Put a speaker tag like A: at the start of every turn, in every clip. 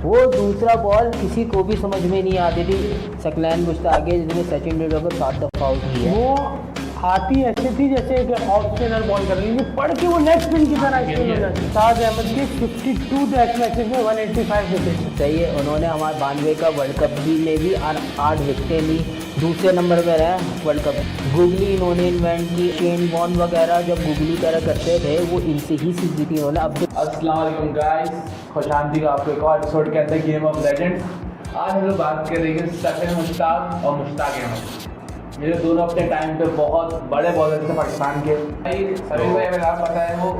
A: वो दूसरा बॉल किसी को भी समझ में नहीं आती थी। सकलैन मुश्ताक जिसने सचिन तेंदुलकर को 7 दफ़ा आउट किया,
B: वो आती ऐसे थी जैसे कि ऑफ स्पिनर बॉल कर रही थी, पढ़ के वो नेक्स्ट स्पिन की तरह स्पिन हो जाती। साद अहमद के 52 टेस्ट मैचेस में 185 विकेट।
A: सही है। उन्होंने हमारे 92 का वर्ल्ड कप भी में भी 8 विकेटें ली, दूसरे नंबर पर है वर्ल्ड कप। गूगली इन्होंने इन्वेंट की, शेन वॉर्न वगैरह जब गूगली तरह करते थे वो इनसे ही सीखी थी उन्होंने। अब
C: अस्सलाम वालेकुम गाइस, खुशामदीद आपको एक और एपिसोड के अंदर गेम ऑफ लेजेंड्स। आज हम लोग बात करेंगे सकलैन मुश्ताक और मुश्ताक अहमद। मेरे दोनों अपने टाइम पे बहुत बड़े बॉलर थे पाकिस्तान के। सभी भाई अगर आप बताएं वो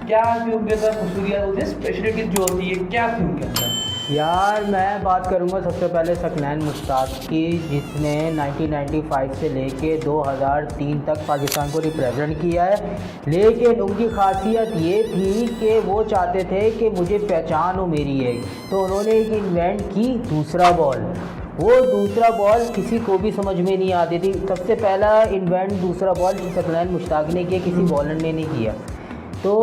C: क्या थी उनके अंदर खूबसूरियात होती है, स्पेशलिटी जो होती है क्या थी उनके अंदर?
A: यार मैं बात करूंगा सबसे पहले सकलैन मुश्ताक की, जिसने 1995 से लेके 2003 तक पाकिस्तान को रिप्रेजेंट किया है। लेकिन उनकी खासियत ये थी कि वो चाहते थे कि मुझे पहचान हो मेरी एक, तो उन्होंने एक इन्वेंट की दूसरा बॉल। वो दूसरा बॉल किसी को भी समझ में नहीं आती थी। सबसे पहला इन्वेंट दूसरा बॉल सकलैन मुश्ताक ने किया, किसी बॉलर ने नहीं किया। तो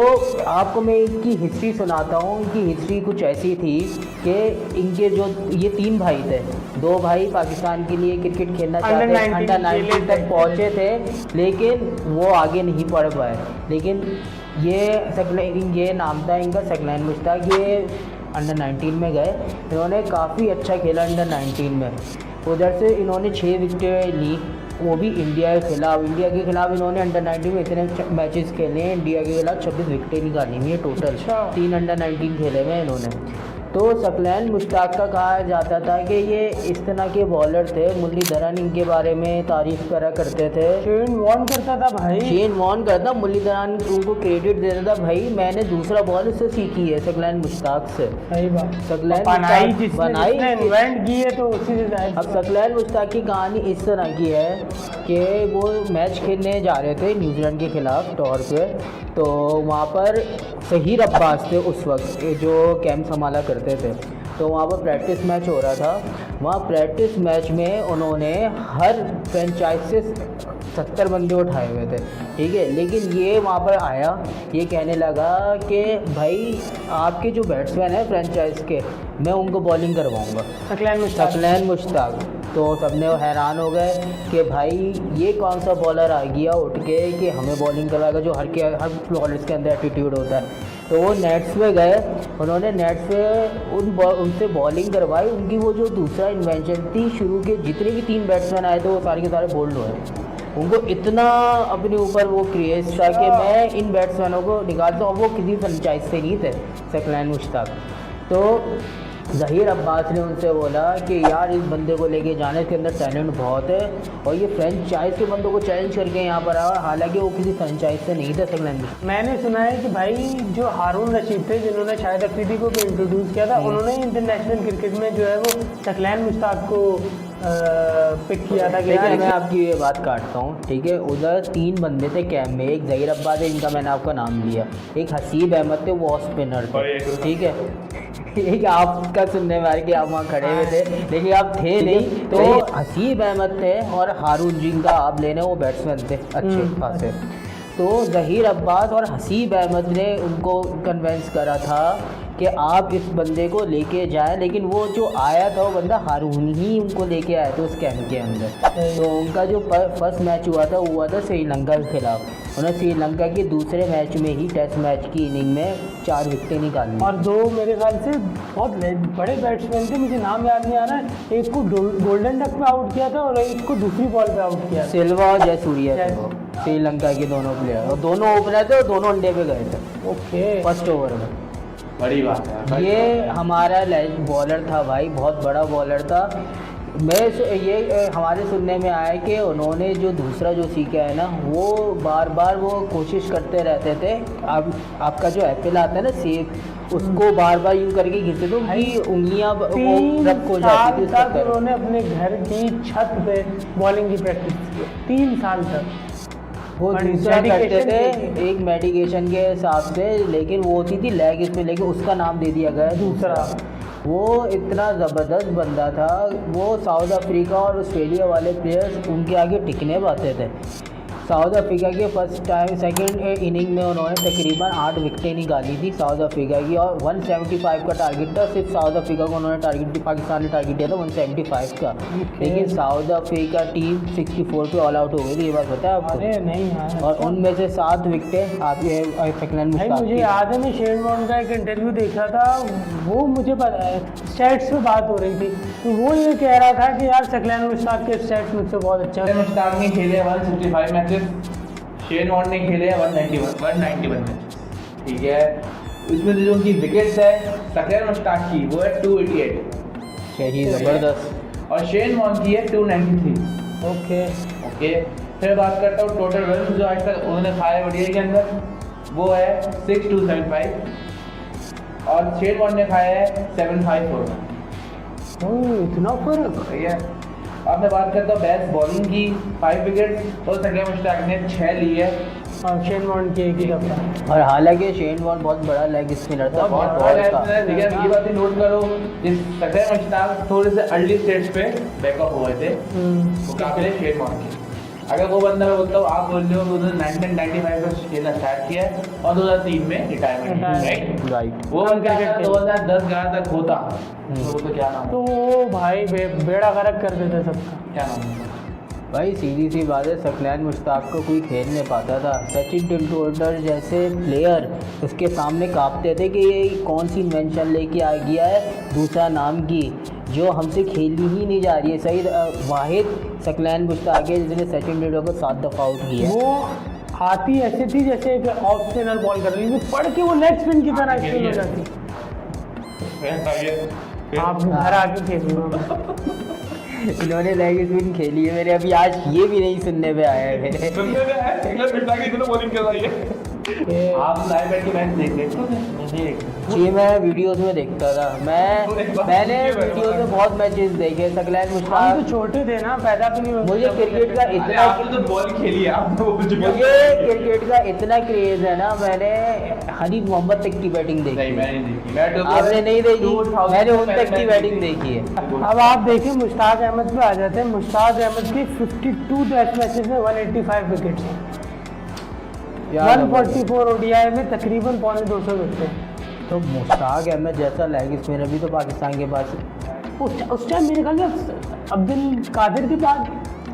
A: आपको मैं इनकी हिस्ट्री सुनाता हूँ। इनकी हिस्ट्री कुछ ऐसी थी कि इनके जो ये 3 भाई थे, 2 भाई पाकिस्तान के लिए क्रिकेट खेलना चाहते थे, अंडर 19 तक पहुँचे थे, लेकिन वो आगे नहीं पढ़ पाए। लेकिन ये नाम था इनका सकलैन मुश्ताक। ये अंडर 19 में गए, इन्होंने काफ़ी अच्छा खेला अंडर 19 में। उधर से इन्होंने 6 विकेटें ली, वो भी इंडिया के खिलाफ। इंडिया के खिलाफ इन्होंने अंडर 19 में इतने मैचेस खेले हैं, इंडिया के खिलाफ 26 विकेटें निकाली हुई है टोटल। 3 अंडर 19 खेले हुए इन्होंने। तो सकलैन मुश्ताक का कहा जाता था कि ये इस तरह के बॉलर थे। मुरलीधरन इनके बारे में तारीफ़ करा करते थे।
B: शेन वॉर्न करता था भाई,
A: शेन वॉर्न करता, मुरलीधरन उनको क्रेडिट देता था, भाई मैंने दूसरा बॉल से सीखी है सकलैन मुश्ताक से।
B: सही बात।
A: सकलैन
B: बनाई इन्वेंट की है तो उसी से। अब
A: सकलैन मुश्ताक की कहानी इस तरह की है कि वो मैच खेलने जा रहे थे न्यूजीलैंड के खिलाफ टॉर पे। तो वहाँ पर ज़हीर अब्बास थे उस वक्त जो कैंप संभाला करते थे। तो वहाँ पर प्रैक्टिस मैच हो रहा था। वहाँ प्रैक्टिस मैच में उन्होंने हर फ्रेंचाइज से 70 बंदे उठाए हुए थे, ठीक है। लेकिन ये वहाँ पर आया, ये कहने लगा कि भाई आपके जो बैट्समैन हैं फ्रेंचाइज के, मैं उनको बॉलिंग करवाऊँगा, सकलैन मुश्ताक। तो सबने हैरान हो गए कि भाई ये कौन सा बॉलर आ गया उठ के कि हमें बॉलिंग करवाएगा, जो हर बॉलर्स के अंदर एटीट्यूड होता है। तो वो नेट्स पे गए, उन्होंने नेट्स पे उनसे बॉलिंग करवाई। उनकी वो जो दूसरा इन्वेंशन थी, शुरू के जितने भी 3 बैट्समैन आए थे वो सारे के सारे बोल्ड हुए। उनको इतना अपने ऊपर वो क्रेज़ था कि मैं इन बैट्समैनों को निकालता हूँ। वो किसी फ्रेंचाइज से नहीं थे सकलैन मुश्ताक। तो ज़हीर अब्बास ने उनसे बोला कि यार इस बंदे को लेके जाने, इसके अंदर टैलेंट बहुत है और ये फ्रेंचाइज के बंदों को चैलेंज करके यहाँ पर आया। हालांकि वो किसी फ्रेंचाइज से नहीं था सकलैन।
B: मैंने सुना है कि भाई जो हारून रशीद थे जिन्होंने शायद अफरीदी को भी इंट्रोड्यूस किया था, उन्होंने इंटरनेशनल क्रिकेट में जो है वो सकलैन मुश्ताक को पिक किया था।
A: लेकिन मैं आपकी ये बात काटता हूँ, ठीक है। उधर 3 बंदे थे कैंप में, एक ज़हीर अब्बास है जिनका मैंने आपका नाम लिया, एक हसीब अहमद थे वो ऑफ स्पिनर थे, ठीक है। एक आपका सुनने में आया कि आप वहाँ खड़े हुए थे लेकिन आप थे नहीं। तो हसीब अहमद थे और हारून जिनका आप लेने वो बैट्समैन थे अच्छे खासे। तो ज़हीर अब्बास और हसीब अहमद ने उनको कन्वेंस करा था कि आप इस बंदे को लेके जाएं। लेकिन वो जो आया था वो बंदा हारून ही उनको लेके आया था उस कैंप के अंदर। तो उनका जो फर्स्ट मैच हुआ था श्रीलंका के खिलाफ। उन्होंने श्रीलंका के दूसरे मैच में ही टेस्ट मैच की इनिंग में 4 विकेटें निकाली
B: और 2 मेरे ख्याल से बहुत बड़े बैट्समैन थे, मुझे नाम याद नहीं आ रहा है। एक को गोल्डन डक पे आउट किया था और एक को दूसरी बॉल पे आउट किया।
A: सिल्वा और जयसूर्या थे वो श्रीलंका के दोनों प्लेयर, और दोनों ओपनर थे और दोनों अंडे पे गए थे
B: ओके
A: फर्स्ट ओवर में।
C: बड़ी बात है।
A: ये हमारा बॉलर था भाई, बहुत बड़ा बॉलर था। ये हमारे सुनने में आया कि उन्होंने जो दूसरा जो सीखा है ना, वो बार बार वो कोशिश करते रहते थे। अब आपका जो एप्पल आता है ना सेब, उसको बार बार यूँ करके घिसते थे, उनकी उंगलियाँ रब हो जाती थी।
B: उन्होंने अपने घर की छत पे बॉलिंग की प्रैक्टिस की 3 साल तक।
A: वो दूसरा करते थे एक मेडिकेशन के हिसाब से, लेकिन वो होती थी लेग स्पिन, लेकिन उसका नाम दे दिया गया दूसरा। वो इतना ज़बरदस्त बंदा था, वो साउथ अफ्रीका और ऑस्ट्रेलिया वाले प्लेयर्स उनके आगे टिकने पाते थे। साउथ अफ्रीका के फर्स्ट टाइम सेकंड इनिंग में उन्होंने तकरीबन 8 विकेटें निकाली थी साउथ अफ्रीका की, और 175 का टारगेट था। सिर्फ साउथ अफ्रीका को उन्होंने टारगेट, पाकिस्तान ने टारगेट दिया था 175 का, लेकिन साउथ अफ्रीका टीम 64 पे ऑल आउट हो गई थी, ये बात पता है आपको?
B: अरे नहीं यार,
A: और उनमें से 7 विकेटें आपके सकलैन
B: भाई
A: मुश्ताक
B: मुझे
A: की।
B: याद है मैं शेन वॉर्न का एक इंटरव्यू देखा था, वो मुझे पता है स्टैट्स पे बात हो रही थी, तो वो ये कह रहा था कि यार सकलैन मुश्ताक के स्टैट्स मुझसे बहुत अच्छा
C: सकलैन मुश्ताक ने खेले 165 मैचेस, शेन वॉर्न ने खेले 191 मैचेस, ठीक है। इसमें जो उनकी विकेट्स है सकलैन मुश्ताक की वो है 288,
A: सही, ज़बरदस्त।
C: और शेन वॉर्न की है 293।
B: ओके।
C: ओके, फिर बात करता हूँ टोटल रन जो आज तक उन्होंने खाए ओडीआई के अंदर, वो है 6275, और शेन वॉर्न ने खाया है 754 रन।
B: इतना फर्क।
C: सही है। अब मैं बात करता हूँ बेस्ट बॉलिंग की, 5 विकेट और सकलैन मुश्ताक ने 6 ली है,
B: और शेन वॉर्न की एक ही दफा।
A: और हालांकि शेन वॉर्न बहुत बड़ा लेग स्पिनर था, बहुत
C: बड़ा
A: बॉल था।
C: है, ठीक है। ये बात नोट करो, इस सकलैन मुश्ताक थोड़े से अर्ली स्टेज पे बैकअप हुए थे मुकाबले शेन वॉर्न के। अगर वो बंदा मैं बोलता हूँ, आप बोल रहे हो उन्होंने 1995 में खेलना स्टार्ट किया है और 2003 में रिटायरमेंट, राइट?
A: राइट।
C: वो बंदा अगर 2010-11 तक होता तो वो तो क्या नाम,
B: तो वो भाई बेड़ा गर्क कर देते सबका।
C: क्या नाम है?
A: भाई सीधी सी बात है, सकलैन मुश्ताक को कोई खेल नहीं पाता था। सचिन तेंदुलकर जैसे प्लेयर उसके सामने कांपते थे कि ये कौन सी इन्वेंशन लेके आ गया है दूसरा नाम की, जो हमसे खेली ही नहीं जा रही है। सही वाहिद सकलैन मुश्ताक है जिसने सचिन तेंदुलकर को 7 दफ़ा आउट किया है।
B: वो आती ऐसे थी जैसे एक ऑफ स्पिनर बॉल कर रही थी, पढ़ के वो लेग स्पिन की तरह स्पिन हो जाती। आप घर आके खेल लो।
A: इन्होंने लेग स्पिन खेली है मेरे, अभी आज ये भी नहीं सुनने में आया है मेरे।
C: आप लाइव बैठ के मैच देखते हो?
A: जी मैं वीडियोस में देखता था, मैंने वीडियोस में बहुत मैचेस देखे सकलैन
B: हम
A: मुश्ताक।
B: तो छोटे थे ना, पैदा भी नहीं हुए।
A: मुझे क्रिकेट का इतना
C: आपने तो बॉल खेली है, आपने वो जो
A: मुझे क्रिकेट का इतना क्रेज है ना, मैंने हनीफ मोहम्मद तक की बैटिंग देखी
C: नहीं,
A: है।
C: मैंने नहीं देखी। मैं तो
A: आपने नहीं देखी?
C: 2000
A: मैंने उन
C: पहले
A: तक की
C: मैच
A: बैटिंग देखी है।
B: अब आप देखिए मुश्ताक अहमद पे आ जाते हैं। मुश्ताक अहमद के 52 टेस्ट मैचेस में 185 विकेट्स हैं, 144 ओडीआई में तकरीबन 250 विकेट हैं।
A: तो मुश्ताक अहमद जैसा लेग स्पिनर भी तो पाकिस्तान के पास है।
B: उस टाइम मेरे ख्याल में अब्दुल कादिर के बाद,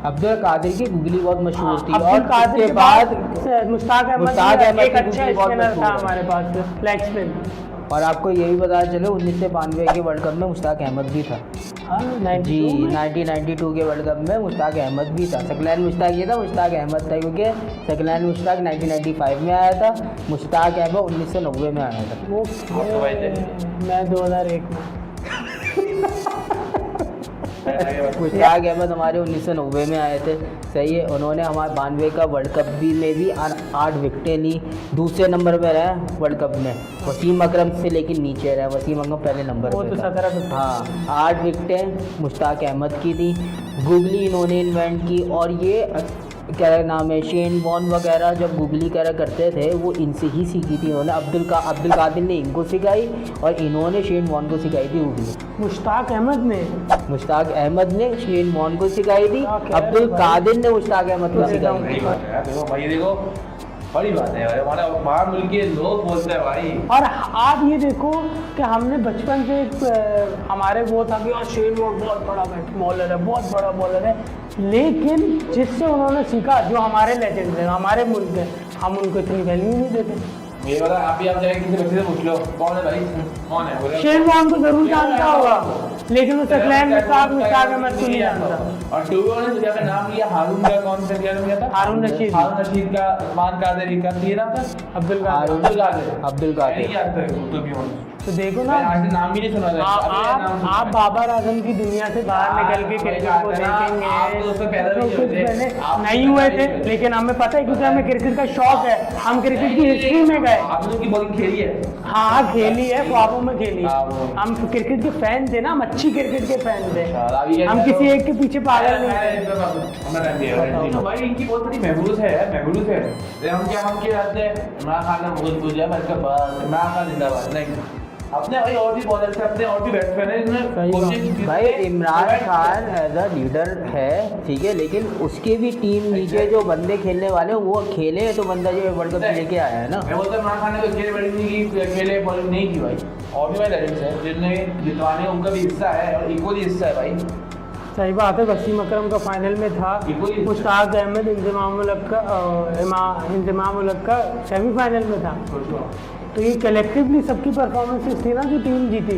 A: अब्दुल कादिर की गुगली बहुत मशहूर थी,
B: अब्दुल
A: और
B: कादिर
A: उसके
B: के
A: बाद
B: बाद मुश्ताक
A: मुश्ताक
B: अहमद
A: अहमद
B: एक
A: की
B: अच्छा
A: गुगली बहुत
B: स्पिनर था
A: मशहूर है।
B: हमारे पास, लेग स्पिन।
A: और आपको ये भी पता चले 1992 के वर्ल्ड कप में मुश्ताक अहमद भी था।
B: हाँ,
A: जी 1992 के वर्ल्ड कप में मुश्ताक अहमद भी था। सकलैन मुश्ताक ये था, मुश्ताक अहमद था, क्योंकि सकलैन मुश्ताक 1995 में आया था, मुश्ताक अहमद 1990 में आया था।
B: वो
C: तो भाई थे।
B: मैं 2001 में।
A: मुश्ताक अहमद हमारे 1990 में आए थे, सही है। उन्होंने हमारे 92 का वर्ल्ड कप भी में भी 8 विकेटें ली, दूसरे नंबर पे रहे वर्ल्ड कप में। वसीम अकरम से लेकिन नीचे रहे, वसीम अकरम पहले नंबर
B: वो
A: पे
B: तो
A: था।
B: 17 विकेट।
A: हाँ 8 विकेटें मुश्ताक अहमद की थी। गुगली इन्होंने इन्वेंट की, और ये क्या नाम है, शेन वॉर्न वगैरह जब गुगली करा करते थे वो इनसे ही सीखी थी उन्होंने। अब्दुल कादिर ने इनको सिखाई और इन्होंने शेन वॉर्न को सिखाई थी गुगली।
B: मुश्ताक अहमद ने
A: शेन वॉर्न को सिखाई थी,
B: क्या कह रहे
A: अब्दुल
B: हो भाई?
A: कादिर ने मुश्ताक अहमद को सिखाई
C: बड़ी
A: थी।
C: बात है यार, देखो भाई, देखो बड़ी बात है भाई, हमारे बाहर मुल्क के लोग बोलते हैं भाई।
B: और आप ये देखो कि हमने बचपन से हमारे वो था कि यार शेन वॉर्न बहुत बड़ा बॉलर है, बहुत बड़ा बॉलर है, लेकिन जिससे उन्होंने सीखा, जो हमारे लेजेंड हैं, हमारे मुल्क हैं, हम उनको इतनी वैल्यू नहीं देते।
C: ये वाला आप जाके किसी बच्चे से पूछ लो कौन है भाई, कौन है, बोले
B: शेन वॉर्न को जरूर जानता होगा, लेकिन वो सकलैन मुश्ताक अहमद को नहीं जानता।
C: और टू बी ऑनेस्ट, जब नाम लिया हारून का, कौन सा किया था?
B: हारून रशीद
C: का, उस्मान कादरी का, ये नाम था
B: अब्दुल कादिर।
A: अब्दुल कादिर।
C: नहीं याद था, टू बी ऑनेस्ट
B: तो देखो ना,
C: मैं आज तक नाम ही नहीं सुना था।
B: आप बाबर आजम की दुनिया से बाहर निकल के क्रिकेट को देखेंगे,
C: आप तो उसमें पैदा भी
B: तो
C: नहीं
B: कुछ
C: हुए थे।
B: पहले
C: आप
B: नहीं हुए थे, लेकिन हमें पता है क्योंकि हमें क्रिकेट का शौक है, हम क्रिकेट की हिस्ट्री में गए।
C: आपने उसकी बॉलिंग खेली है?
B: हाँ खेली है, ख्वाबों में खेली है।
C: हाँ, वो।
B: हम क्रिकेट के फैन थे ना, हम अच्छी क्रिकेट के फैन थे,
C: अभी
B: हम किसी एक के पीछे पागल नहीं थे।
C: तो भाई इनकी बहुत बड़ी महबूज है। हम क्या जाते हैं, इमरान खान ने बहुत पूछा, इमरान खान जिंदाबाद नहीं, अपने भाई और भी बॉलर्स है, अपने और भी बैट्समैन है
B: सही
C: जिन्होंने
B: बात।
C: कोशिश की
A: भाई
C: है।
A: Imran Khan as a leader है, ठीक है, लेकिन उसके भी टीम नीचे जो बंदे खेलने वाले हैं, वो खेले हैं तो बंदा जो वर्ल्ड कप लेके आया है ना।
C: मैं बोलता हूँ इमरान खान ने तो अकेले बैटिंग नहीं की, अकेले बॉलिंग नहीं की भाई, और भी भाई लेजेंड्स हैं जिनने जितवाने का उनका भी हिस्सा है और इक्वली हिस्सा है भाई।
B: सही बात है। वसीम अकरम का फाइनल में था,
C: बिल्कुल।
B: मुश्ताक अहमद इंजमाम उलग का सेमीफाइनल में था। तो ये कलेक्टिवली सबकी परफॉर्मेंसेस थी ना जो टीम जीती।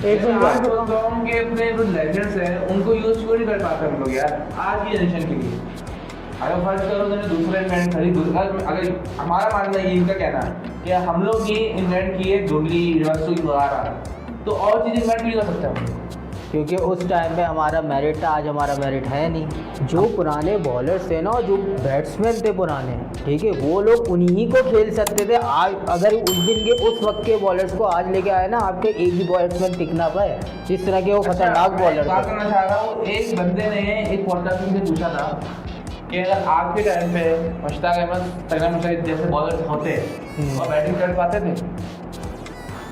B: एक
C: आज के अपने जो लेजेंड्स हैं उनको यूज क्यों नहीं कर पाते हम लोग यार आज की जनरेशन के लिए। अगर फर्ज करो तो दूसरा इन्वेंट खरीद, अगर हमारा मानना है, इनका कहना है कि हम लोग ये इन्वेंट किए गुगली यूनिवर्सिटी वगैरह, तो और चीज़ इन्वेंट नहीं कर सकते हम,
A: क्योंकि उस टाइम पे हमारा मेरिट था, आज हमारा मेरिट है नहीं। जो पुराने बॉलर्स थे ना, जो बैट्समैन थे पुराने, ठीक है, वो लोग उन्हीं को खेल सकते थे। आज अगर उस दिन के उस वक्त के बॉलर्स को आज लेके आए ना, आपके एक भी बैट्समैन टिक ना पाए, जिस तरह के वो खतरनाक बॉलर
C: बात
A: थे।
C: करना चाह रहा हूँ, एक बंदे ने एक पॉडकास्ट में पूछा था कि अगर आज के टाइम पे मुश्ताक अहमद, तगड़ा मुश्ताक जैसे बॉलर्स होते और बैटिंग कर पाते थे,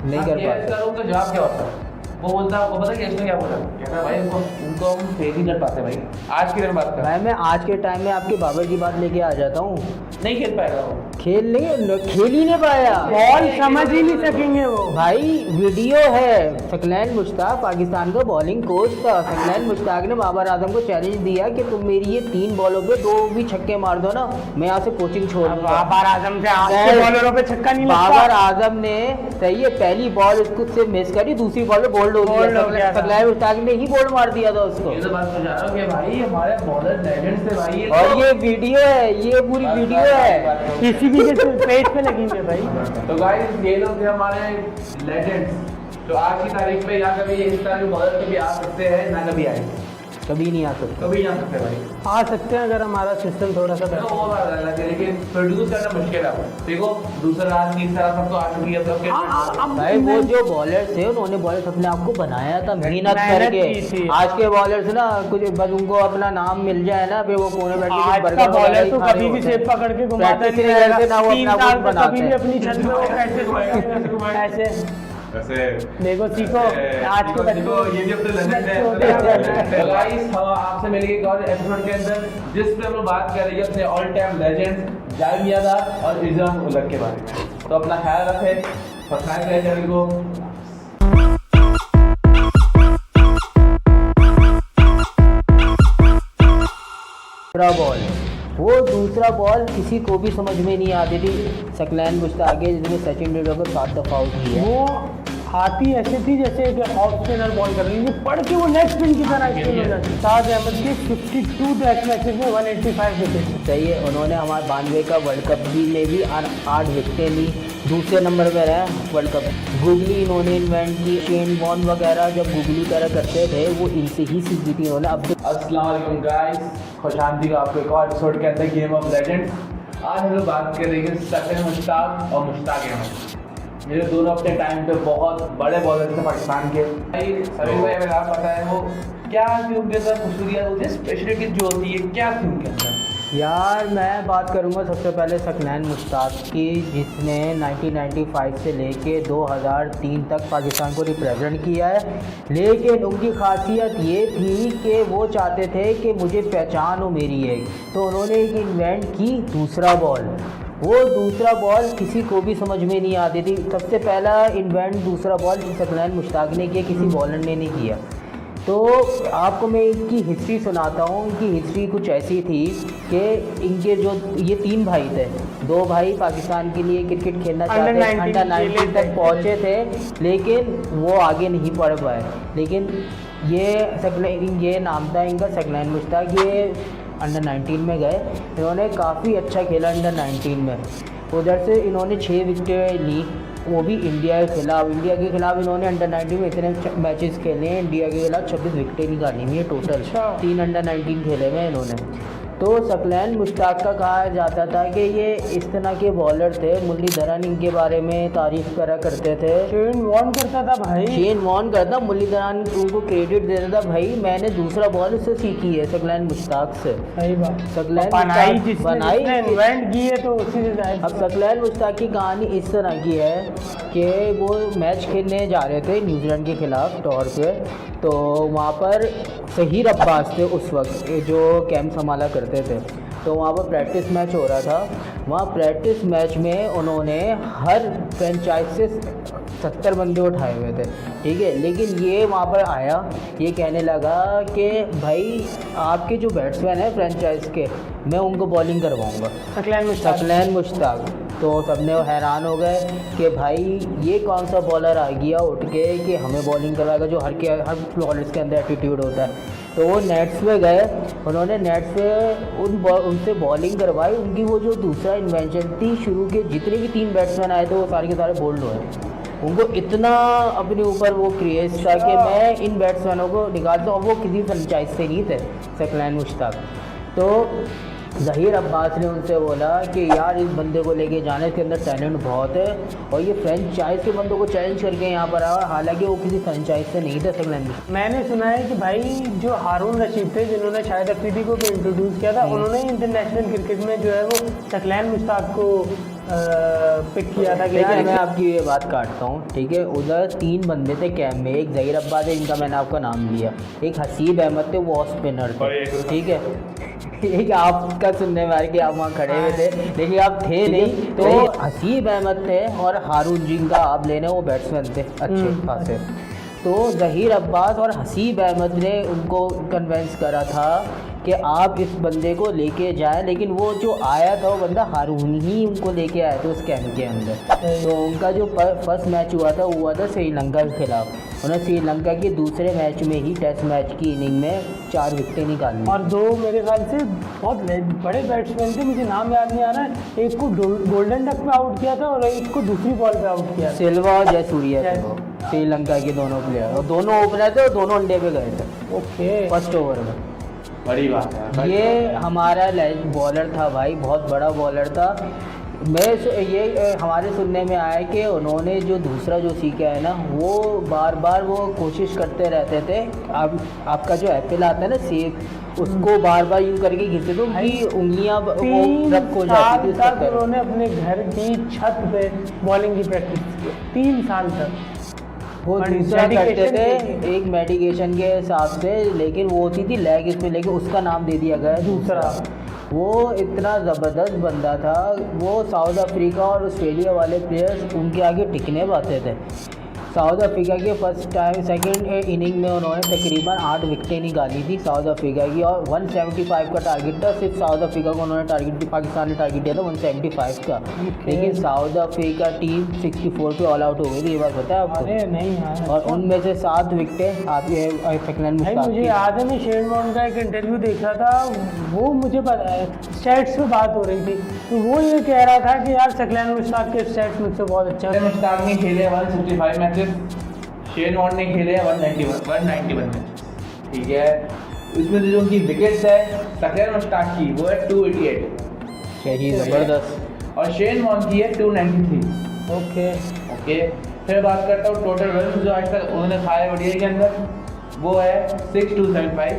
A: नहीं कर पाते।
C: उनका जवाब क्या होता? वो बोलता, वो पता क्या इसने क्या बोला, कहता भाई उनको हम फेल ही कर पाते भाई। आज की दिन बात कर,
A: भाई मैं आज के टाइम में आपके बाबर की बात लेके आ जाता हूँ,
C: नहीं खेल पाएगा वो।
A: खेल ही नहीं पाया।
B: बॉल समझ ही नहीं सकेंगे वो।
A: भाई वीडियो है, सकलैन मुश्ताक पाकिस्तान का बॉलिंग कोच था। सकलैन मुश्ताक ने बाबर आजम को चैलेंज दिया कि तुम मेरी ये 3 बॉलों पे 2 भी छक्के मार दो ना, मैं यहाँ से कोचिंग छोड़ दूंगा।
B: बाबर आजम से आज के बॉलरों पे छक्का नहीं
A: बाबर
B: लगता।
A: आजम ने, सही है, पहली बॉल उसको से मिस करी, दूसरी बॉल पे बोल्ड हो
B: बोल्ड हो
A: गया।
B: गया था।
A: सकलैन मुश्ताक ने ही बोल्ड मार दिया था उसको।
C: ये तो बात मैं जा रहा हूँ कि भाई हमारे बॉलर लेजेंड्स थे भाई,
A: और ये वीडियो है, ये पूरी वीडियो है,
B: किसी भी के पेज पे लगी हुई है भाई।
C: तो गाइस ये लोग थे हमारे लेजेंड्स, तो आज की तारीख पे या कभी इस तरह के बॉलर कभी आ सकते हैं ना कभी आए,
A: कभी नहीं आ सकता।
C: कभी नहीं आ सकते भाई।
B: आ सकते हैं अगर हमारा सिस्टम थोड़ा सा
C: तो
B: बेहतर।
C: वो बात अलग है, लेकिन प्रोड्यूस करना मुश्किल है। देखो दूसरा तीसरा सब तो आ चुकी है सब के।
A: भाई वो जो बॉलर्स थे उन्होंने बॉलर्स अपने आप को बनाया था मेहनत
B: मेहनत
A: करके।
B: की थी।
A: आज के बॉलर्स ना कुछ बस उनको अपना नाम मिल जाए ना, फिर वो कोने बैठ के
B: आज का
A: बर्गर
B: बॉलर
A: वगैरह
B: तो
A: खा रहे
B: कभी भी
A: होते हैं।
B: सेब पकड़ के घुमाता
A: Practice
B: नहीं
A: नहीं करते
B: रहेगा।
A: ना, वो
B: 3
A: अपना
B: साल
A: कुछ
B: में
A: बनाते
B: कभी भी
A: हैं।
B: अपनी छत में वो प्रैक्टिस होएगा ऐसे।
C: वैसे
B: देखो सीखो आज के बच्चों।
C: ये भी अपने लेजेंड है। तो गाइस हम आपसे मिलेंगे एक और एपिसोड के अंदर जिस पे हम लोग बात करेंगे अपने all time legends Javed Miandad और इंजमाम उलग के बारे में। तो अपना ख्याल रखें, सब्सक्राइब करें चैनल को।
A: दूसरा बॉल, वो दूसरा बॉल किसी को भी समझ में नहीं आती थी। सकलैन मुश्ताक है जिसने सचिन तेंदुलकर को 7 दफा आउट किया।
B: वो आती ऐसे थी जैसे कि ऑफ स्पिनर बॉल कर रही थी, पढ़ के वो लेग स्पिन की तरह स्पिन हो जाती। मुश्ताक अहमद के 52 टेस्ट मैचेस में 185 विकेट।
A: सही है, उन्होंने हमारे 92 का वर्ल्ड कप भी में भी 8 विकेटें ली, दूसरे नंबर पर है वर्ल्ड कप। गुगली इन्होंने इन्वेंट की, शेन वॉर्न वगैरह जब गुगली तरह करते थे वो इनसे ही सीखी थी उन्होंने। अब
C: अस्सलाम वालेकुम गाइस, खुशामदी का आपको एक और एपिसोड के अंदर गेम ऑफ लेजेंड्स। आज हम लोग बात करेंगे सकलैन मुश्ताक और मुश्ताक अहमद। मेरे दोनों अपने टाइम पे बहुत बड़े बॉलर थे पाकिस्तान के। भाई सभी भाई अगर आप बताएं वो क्या थी उनके अंदर खूबसूरियात होती है, स्पेशलिटी जो होती है क्या थी उनके अंदर?
A: यार मैं बात करूंगा सबसे पहले सकलैन मुश्ताक की, जिसने 1995 से लेके 2003 तक पाकिस्तान को रिप्रेजेंट किया है। लेकिन उनकी खासियत ये थी कि वो चाहते थे कि मुझे पहचान हो मेरी एक, तो उन्होंने एक इन्वेंट की दूसरा बॉल। वो दूसरा बॉल किसी को भी समझ में नहीं आती थी। सबसे पहला इन्वेंट दूसरा बॉल सकलैन मुश्ताक ने किया, किसी बॉलर ने नहीं किया। तो आपको मैं इनकी हिस्ट्री सुनाता हूँ। इनकी हिस्ट्री कुछ ऐसी थी कि इनके जो ये 3 भाई थे, 2 भाई पाकिस्तान के लिए क्रिकेट खेलना चाहते थे, अंडर 19 तक पहुँचे थे, लेकिन वो आगे नहीं पढ़ पाए। लेकिन ये नाम था इनका सकलैन मुश्ताक। ये अंडर 19 में गए, इन्होंने काफ़ी अच्छा खेला अंडर 19 में। उधर से इन्होंने 6 विकेटें ली, वो भी इंडिया के खिलाफ। इंडिया के खिलाफ इन्होंने अंडर 19 में इतने मैचेस खेले हैं, इंडिया के खिलाफ 26 विकेटें निकाली हुई है टोटल। 3 अंडर 19 खेले हुए इन्होंने। तो सकलैन मुश्ताक का कहा जाता था कि ये इस तरह के बॉलर थे, मुरलीधरन इनके बारे में तारीफ करा करते थे।
B: शेन वॉर्न करता था भाई,
A: शेन वॉर्न करता, मुरलीधरन उनको क्रेडिट देता था, भाई मैंने दूसरा बॉल से सीखी है सकलैन मुश्ताक से।
B: सही बात।
A: सकलैन
B: बनाई
A: बनाई
B: इन्वेंट की है तो उसी से जाहिर
A: अब सकलैन मुश्ताक की कहानी इस तरह की है कि वो मैच खेलने जा रहे थे न्यूजीलैंड के खिलाफ टॉर पे, तो वहाँ पर ज़हीर अब्बास थे उस वक्त जो कैंप संभाला करते थे, तो वहाँ पर प्रैक्टिस मैच हो रहा था। वहाँ प्रैक्टिस मैच में उन्होंने हर फ्रेंचाइज से 70 बंदे उठाए हुए थे, ठीक है, लेकिन ये वहाँ पर आया, ये कहने लगा कि भाई आपके जो बैट्समैन हैं फ्रेंचाइज के, मैं उनको बॉलिंग करवाऊँगा, सकलैन मुश्ताक। तो सबने हैरान हो गए कि भाई ये कौन सा बॉलर आ गया उठ के कि हमें बॉलिंग करवाएगा, जो हर बॉलर्स के अंदर एटीट्यूड होता है। तो वो नेट्स पे गए, उन्होंने नेट्स पे उनसे बॉलिंग करवाई। उनकी वो जो दूसरा इन्वेंशन थी, शुरू के जितने भी 3 बैट्समैन आए थे वो सारे के सारे बोल्ड हुए। उनको इतना अपने ऊपर वो क्रेज़ था कि मैं इन बैट्समैनों को निकालता हूँ, वो किसी फ्रेंचाइज से नहीं थे सकलैन मुश्ताक। तो ज़हीर अब्बास ने उनसे बोला कि यार इस बंदे को लेके जाने, इसके अंदर टैलेंट बहुत है और ये फ्रेंचाइज के बंदों को चैलेंज करके यहाँ पर आया, हालांकि वो किसी फ्रेंचाइज से नहीं था सकलैन।
B: मैंने सुना है कि भाई जो हारून रशीद थे जिन्होंने शायद अफरीदी को भी इंट्रोड्यूस किया था, उन्होंने इंटरनेशनल क्रिकेट में जो है वो सकलैन मुश्ताक को पिक किया था।
A: लेकिन मैं आपकी ये बात काटता हूँ, ठीक है, उधर 3 बंदे थे कैम्प में, एक ज़हीर अब्बास है जिनका मैंने आपका नाम लिया, एक हसीब अहमद थे वो स्पिनर थे, ठीक है, एक आपका सुनने में आ रहा कि आप वहाँ खड़े हुए थे लेकिन आप थे नहीं। तो हसीब अहमद थे और हारून जिनका आप लेने वो बैट्समैन थे अच्छे खासे। तो ज़हीर अब्बास और हसीब अहमद ने उनको कन्वेंस करा था कि आप इस बंदे को लेके जाएं, लेकिन वो जो आया था वो बंदा हारून ही उनको लेके आया था उस कैंप के अंदर। तो उनका जो फर्स्ट मैच हुआ था श्रीलंका के खिलाफ। उन्होंने श्रीलंका के दूसरे मैच में ही टेस्ट मैच की इनिंग में 4 विकेटें निकाली
B: और 2 मेरे ख्याल से बहुत बड़े बैट्समैन थे, मुझे नाम याद नहीं आ रहा है, एक को गोल्डन डक पे आउट किया था और एक को दूसरी बॉल पे आउट किया,
A: सिल्वा और जयसूर्या थे वो श्रीलंका के दोनों प्लेयर, और दोनों ओपनर थे और दोनों अंडे पे गए थे
B: ओके
A: फर्स्ट ओवर में।
C: बड़ी बात है।
A: ये हमारा बॉलर था भाई, बहुत बड़ा बॉलर था। ये हमारे सुनने में आया कि उन्होंने जो दूसरा जो सीखा है ना, वो बार बार वो कोशिश करते रहते थे। आपका जो एप्पल आता है ना सेब, उसको बार बार यूँ करके घिसते थे, उनकी उंगलियाँ रब हो जाती थी।
B: उन्होंने अपने घर की छत पे बॉलिंग की प्रैक्टिस की 3 साल तक।
A: वो दूसरा करते थे एक मेडिकेशन के हिसाब से, लेकिन वो होती थी लेग स्पिन, लेकिन उसका नाम दे दिया गया दूसरा। वो इतना ज़बरदस्त बंदा था, वो साउथ अफ्रीका और ऑस्ट्रेलिया वाले प्लेयर्स उनके आगे टिकने पाते थे। साउथ अफ्रीका के सेकंड इनिंग में उन्होंने तकरीबन 8 विकेटें निकाली थी साउथ अफ्रीका की, और 175 का टारगेट था। सिर्फ साउथ अफ्रीका को उन्होंने टारगेट, पाकिस्तान ने टारगेट दिया था 175 का, लेकिन साउथ अफ्रीका टीम 64 पे ऑल आउट हो गई थी, ये बात पता है आपको?
B: अरे नहीं यार,
A: और उनमें से 7 विकेटें आप ये सकलैन मुश्ताक।
B: मुझे याद है, मैं शेन वॉर्न का एक इंटरव्यू देख रहा था, वो मुझे पता है स्टैट्स पे बात हो रही थी, तो वो ये कह रहा था कि यार सकलैन मुश्ताक के स्टैट्स मुझसे बहुत अच्छा।
C: मुश्ताक ने खेले 165 मैचेस, शेन वॉर्न ने खेले 191 मैच, ठीक है। इसमें जो उनकी विकेट्स है सकलैन मुश्ताक की वो है 288,
A: सही ज़बरदस्त,
C: और शेन वॉर्न की है 293। ओके फिर बात करता हूँ टोटल रन जो आज तक उन्होंने खाए ओडीआई के अंदर, वो है 6275,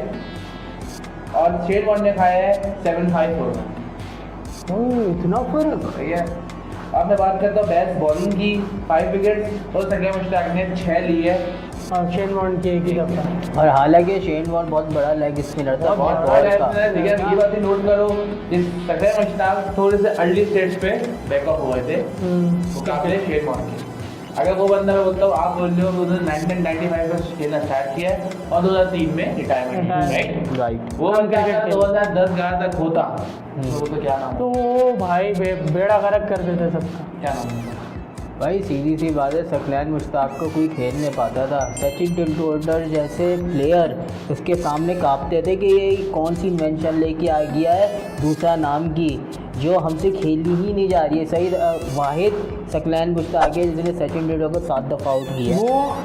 C: और शेन वॉर्न ने खाया है 754।
B: इतना फर्क।
C: सही है। अब मैं बात करता हूँ बेस्ट बॉलिंग की, 5 विकेट और सकलैन मुश्ताक ने 6 ली है,
B: और शेन वॉर्न की एक ही दफा।
A: और हालांकि शेन वॉर्न बहुत बड़ा लेग स्पिनर था, बहुत बड़ा
C: लेकिन ये बात नोट करो, जिस सकलैन मुश्ताक थोड़े से अर्ली स्टेज पे बैकअप हुए थे मुकाबले शेन वॉर्न के। अगर वो बंदा मैं बोलता हूँ, आप बोल रहे हो 1995 में खेलना स्टार्ट किया है और 2003 में रिटायरमेंट, राइट। वो बंदा 2010-11 तक होता तो क्या नाम,
B: तो वो भाई बेड़ा गर्क कर देते सबका।
C: क्या नाम है
A: भाई? सीधी सी बात है, सकलैन मुश्ताक को कोई खेल नहीं पाता था। सचिन तेंदुलकर जैसे प्लेयर उसके सामने कांपते थे कि ये कौन सी इन्वेंशन लेके आ गया है दूसरा नाम की, जो हमसे खेली ही नहीं जा रही है। सही वाहिद सकलैन मुश्ताक है जिसने सचिन तेंदुलकर को 7 दफ़ा आउट किया।
B: वो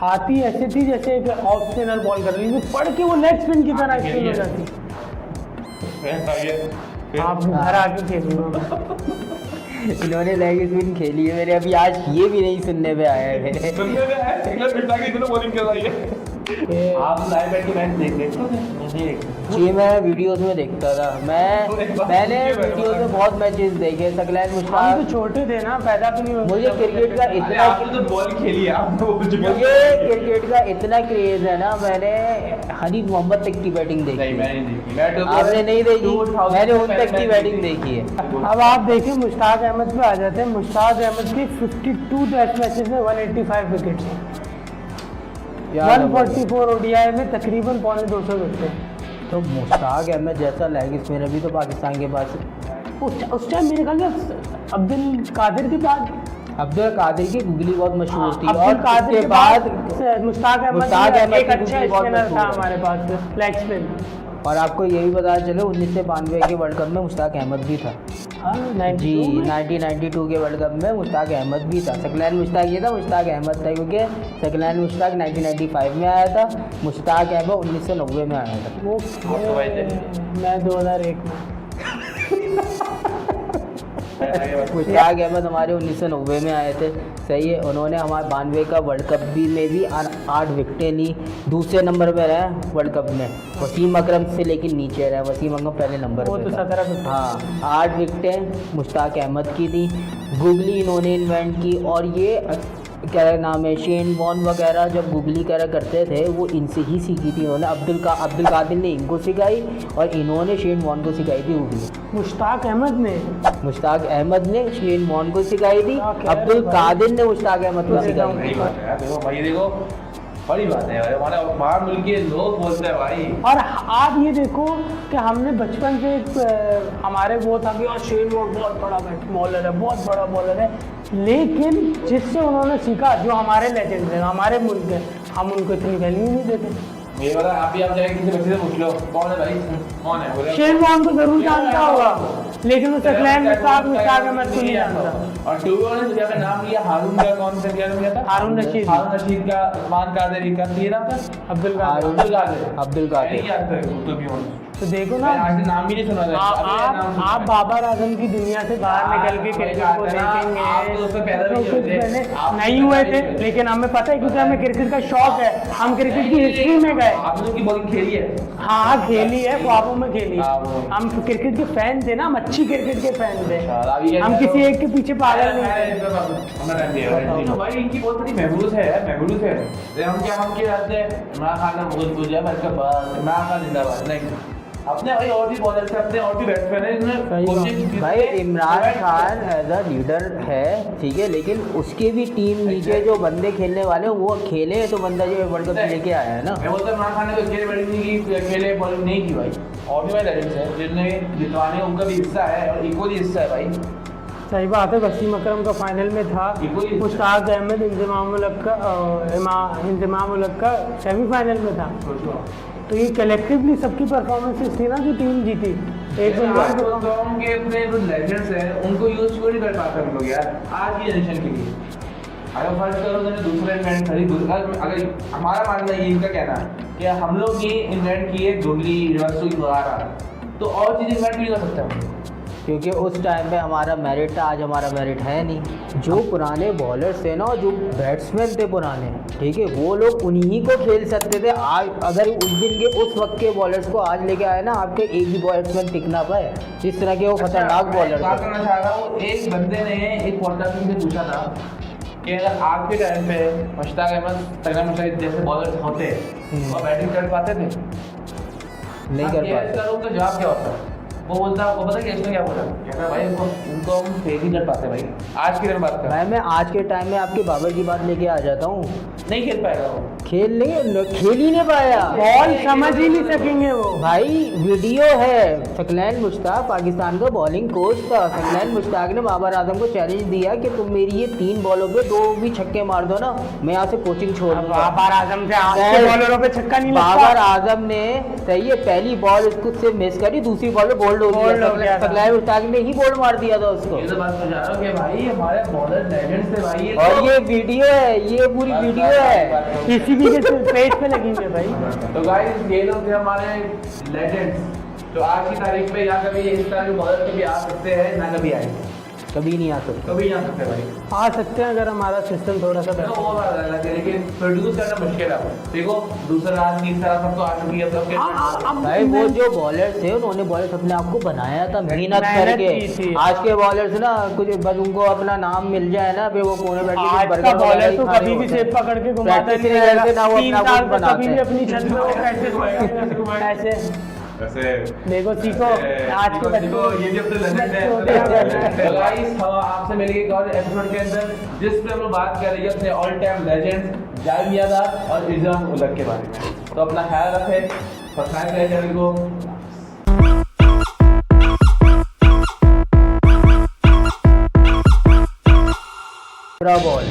B: आती ऐसे थी जैसे एक ऑफ स्पिनर बॉल कर रही थी, पढ़ के वो लेग स्पिन की तरह स्पिन हो जाती। आप घर आके खेलूंगा।
A: इन्होंने लेग स्पिन खेली है मेरे, अभी आज ये भी नहीं सुनने में आया है मेरे।
C: सुनने में आया इंग्लैंड मिटा के इतना बॉलिंग कर रही है। आप लाइव बैठ के मैच देख
A: जी मैं वीडियोस में देखता था, मैंने वीडियोस में बहुत मैचेस देखे। सकलैन
B: हम
A: मुश्ताक,
B: तो छोटे थे ना, पैदा भी नहीं हुए।
A: मुझे क्रिकेट का इतना
C: आपने तो बॉल खेली है, आपने वो कुछ
A: मुझे क्रिकेट का इतना क्रेज है ना, मैंने हनीफ मोहम्मद तक की बैटिंग देखी।
C: नहीं मैंने नहीं देखी, मैं तो
A: आपने नहीं देखी? मैंने उन तक की बैटिंग देखी है।
B: अब आप देखिए मुश्ताक अहमद पे आ जाते हैं। मुश्ताक अहमद के 52 टेस्ट मैचेस में 185 विकेट्स हैं, 144 ओडीआई में तकरीबन 250 विकेट हैं।
A: तो मुश्ताक अहमद जैसा लेग स्पिनर भी तो पाकिस्तान के पास
B: उस टाइम मेरे ख्याल में अब्दुल कादिर के बाद
A: अब्दुल कादिर की गुगली बहुत मशहूर थी,
B: अब्दुल
A: और
B: कादिर
A: उसके
B: के
A: बाद
B: बाद मुश्ताक
A: मुश्ताक
B: अहमद
A: अहमद
B: एक
A: की
B: अच्छा
A: गुगली बहुत
B: स्पिनर था
A: मशहूर है।
B: हमारे पास, लेग स्पिन।
A: और आपको ये भी पता चले 1992 के वर्ल्ड कप में मुश्ताक अहमद भी था। जी 1992 के वर्ल्ड कप में मुश्ताक अहमद भी था। सकलैन मुश्ताक ये था, मुश्ताक अहमद था, क्योंकि सकलैन मुश्ताक 1995 में आया था, मुश्ताक अहमद 1990 में आया था।
B: वो मैं 2001 में।
A: मुश्ताक अहमद हमारे 1990 में आए थे, सही है। उन्होंने हमारे 92 का वर्ल्ड कप में भी 8 विकेटें ली, दूसरे नंबर पे रहे वर्ल्ड कप में। वसीम अकरम से लेकिन नीचे रहे, वसीम अकरम पहले नंबर
B: वो
A: पे
B: तो
A: था।
B: 17 विकेट।
A: हाँ 8 विकेटें मुश्ताक अहमद की थी, गुगली इन्होंने इन्वेंट की। और ये क्या नाम है, शेन वॉन वगैरह जब गुगली करा करते थे वो इनसे ही सीखी थी उन्होंने। अब्दुल कादिर ने इनको सिखाई और इन्होंने शेन वॉन को सिखाई थी गुगली।
B: मुश्ताक अहमद ने
A: शेन वॉन को सिखाई थी, अब्दुल कादिर ने मुश्ताक अहमद को सिखाई थी।
C: सही बात है यार, देखो भाई देखो बड़ी बात है भाई, हमारे बाहर मुल्क के लोग बोलते हैं भाई।
B: और आप ये देखो कि हमने बचपन से हमारे वो था कि शेन वॉन बहुत बड़ा बॉलर है, बहुत बड़ा बॉलर है, लेकिन जिससे उन्होंने सीखा, जो हमारे लेजेंड हैं, हमारे मुल्क के, हम उनको इतनी वैल्यू नहीं देते।
C: ये वाला आप भी आप जाके किसी बच्चे से पूछ लो कौन है भाई, कौन है बोले
B: शेन वॉन को जरूर जानता होगा, लेकिन वो सकलैन मुश्ताक अहमद को नहीं जानता।
C: और टू बी ऑनेस्ट जब मैंने नाम लिया हारून का, कौन सा किया था,
B: हारून रशीद
C: का, उस्मान कादरी का, ये नाम था
B: अब्दुल
A: अब्दुल कादिर।
C: नहीं याद है टू बी ऑनेस्ट,
B: तो देखो ना,
C: आज से नाम भी नहीं सुना था।
B: आप बाबर आजम की दुनिया से बाहर निकल के क्रिकेट को देखेंगे।
C: आप तो उससे पैदा भी
B: तो कुछ
C: नहीं हुए थे।
B: पहले
C: आप
B: नहीं हुए थे, लेकिन हमें पता है क्योंकि हमें क्रिकेट का शौक है, हम क्रिकेट की हिस्ट्री में गए।
C: आपने की बॉलिंग खेली है?
B: हाँ खेली है, ख्वाबों में खेली।
C: हाँ, वो।
B: हम क्रिकेट के फैन थे ना, हम अच्छी क्रिकेट के फैन थे,
C: अभी
B: हम किसी एक के पीछे पागल नहीं थे।
C: भाई इनकी बहुत बड़ी महबूज है। हम क्या जाते हैं, इमरान खान ने बहुत बोल दिया इमरान खान जिंदाबाद, नहीं अपने भाई और भी बॉलर थे, अपने और भी बैट्समैन है जिन्होंने कोशिश।
A: भाई Imran Khan as a leader है, ठीक है, लेकिन उसके भी टीम नीचे जो बंदे खेलने वाले हैं, वो खेले तो बंदा जो वर्ल्ड कप लेके आया है ना।
C: मैं बोलता इमरान खान ने तो अकेले बैटिंग नहीं की, अकेले बॉलिंग नहीं की भाई, और भी भाई लेजेंड्स हैं जिन्होंने जितवाने उनका भी हिस्सा है और इक्वली हिस्सा है भाई।
B: सही बात है, वसीम अकरम का फाइनल में था, मुश्ताक अहमद इंजमाम उलग का सेमीफाइनल में था। तो ये कलेक्टिवली सबकी परफॉर्मेंसेस थी ना जो टीम जीती। एक
C: के अपने जो लेजेंड्स हैं उनको यूज क्यों नहीं कर पाते हम लोग यार आज की जनरेशन के लिए। अगर फर्ज करो तो दूसरा इन्वेंट खरीद, अगर हमारा मानना है, इनका कहना है कि हम लोग ये इन्वेंट किए गुगली यूनिवर्सिटी वगैरह, तो और चीज़ इन्वेंट नहीं कर सकते हम,
A: क्योंकि उस टाइम पे हमारा मेरिट था, आज हमारा मेरिट है नहीं। जो पुराने बॉलर्स थे ना, जो बैट्समैन थे पुराने, ठीक है, वो लोग उन्हीं को खेल सकते थे। आज अगर उस दिन के उस वक्त के बॉलर्स को आज लेके आए ना, आपके एक भी बैट्समैन टिक ना पाए, जिस तरह के वो खतरनाक बॉलर
C: बात
A: थे।
C: करना चाह रहा हूँ, एक बंदे ने एक पॉडकास्ट में पूछा था कि अगर आज के टाइम पे मुश्ताक अहमद, सकलैन मुश्ताक जैसे बॉलर होते और बैटिंग कर पाते थे,
A: नहीं कर पाते।
C: इसका उनका जवाब क्या होता है? वो बोलता है, वो पता है इसने क्या बोला, कहता है भाई उनको हम फेल ही कर पाते भाई। आज की दिन बात कर,
A: भाई मैं आज के टाइम में आपके बाबर की बात लेके आ जाता हूँ,
C: नहीं खेल पाएगा वो,
A: खेल ही नहीं पाया,
B: बॉल समझ ही नहीं सकेंगे वो।
A: भाई वीडियो है, सकलैन मुश्ताक पाकिस्तान का बॉलिंग कोच था। सकलैन मुश्ताक ने बाबर आजम को चैलेंज दिया कि तुम मेरी ये 3 बॉलों पे 2 भी छक्के मार दो ना, मैं यहाँ से कोचिंग छोड़ दूंगा।
B: बाबर आजम से आज के बॉलरों पे छक्का नहीं लगता।
A: बाबर आजम ने, सही है, पहली बॉल उसको से मिस करी, दूसरी बॉल पे बोल्ड हो गया। सकलैन मुश्ताक ने ही बोल्ड मार दिया था उसको।
C: ये तो बात समझ आ रहा हूँ कि भाई हमारे बॉलर लेजेंड्स थे भाई।
A: और ये वीडियो है, ये पूरी वीडियो है,
B: किसी भी के पेज पे लगी हुई है भाई।
C: तो गाइस ये लोग थे हमारे लेजेंड्स तो आज की तारीख में या कभी इस तरह के बॉलर कभी आ सकते हैं ना कभी आएंगे,
A: कभी नहीं आ सकता।
C: कभी नहीं आ सकते भाई।
B: आ सकते हैं अगर हमारा सिस्टम थोड़ा सा
C: तो
B: बेहतर
C: वो बात अलग है, लेकिन प्रोड्यूस करना मुश्किल है। देखो दूसरा तीसरा सब तो आ चुकी है, तो फिर
A: भाई वो जो बॉलर थे उन्होंने बॉलर्स अपने आप को बनाया था मेहनत
B: मेहनत
A: करके।
B: की थी।
A: आज के बॉलर्स ना कुछ बस उनको अपना नाम मिल जाए ना, फिर वो कोने बैठ के
B: आज का
A: बर्गर
B: बॉलर
A: वगैरह
B: तो
A: ही खा रहे
B: कभी भी
A: होते हैं।
B: सेब पकड़ के घुमाता
A: Practice
B: नहीं
A: नहीं
B: रहेगा।
A: करते ना, वो
B: 3
A: अपना
B: साल
A: खुद
B: तक
A: बनाते
B: कभी भी
A: हैं।
B: अपनी छत में वो प्रैक्टिस ऐसे
C: वैसे
B: देखो सीखो आज के बच्चे
C: ये भी अपने लगन है।
B: छोटे हैं।
C: तो गाइस हम आपसे मिलेंगे एक और एपिसोड के अंदर, जिस पे हम लोग बात कर रहे हैं अपने all time legends Javed Miandad और इज़ाम उल हक के बारे में। तो अपना ख्याल रखें, सब्सक्राइब करें चैनल को।
A: दूसरा बॉल,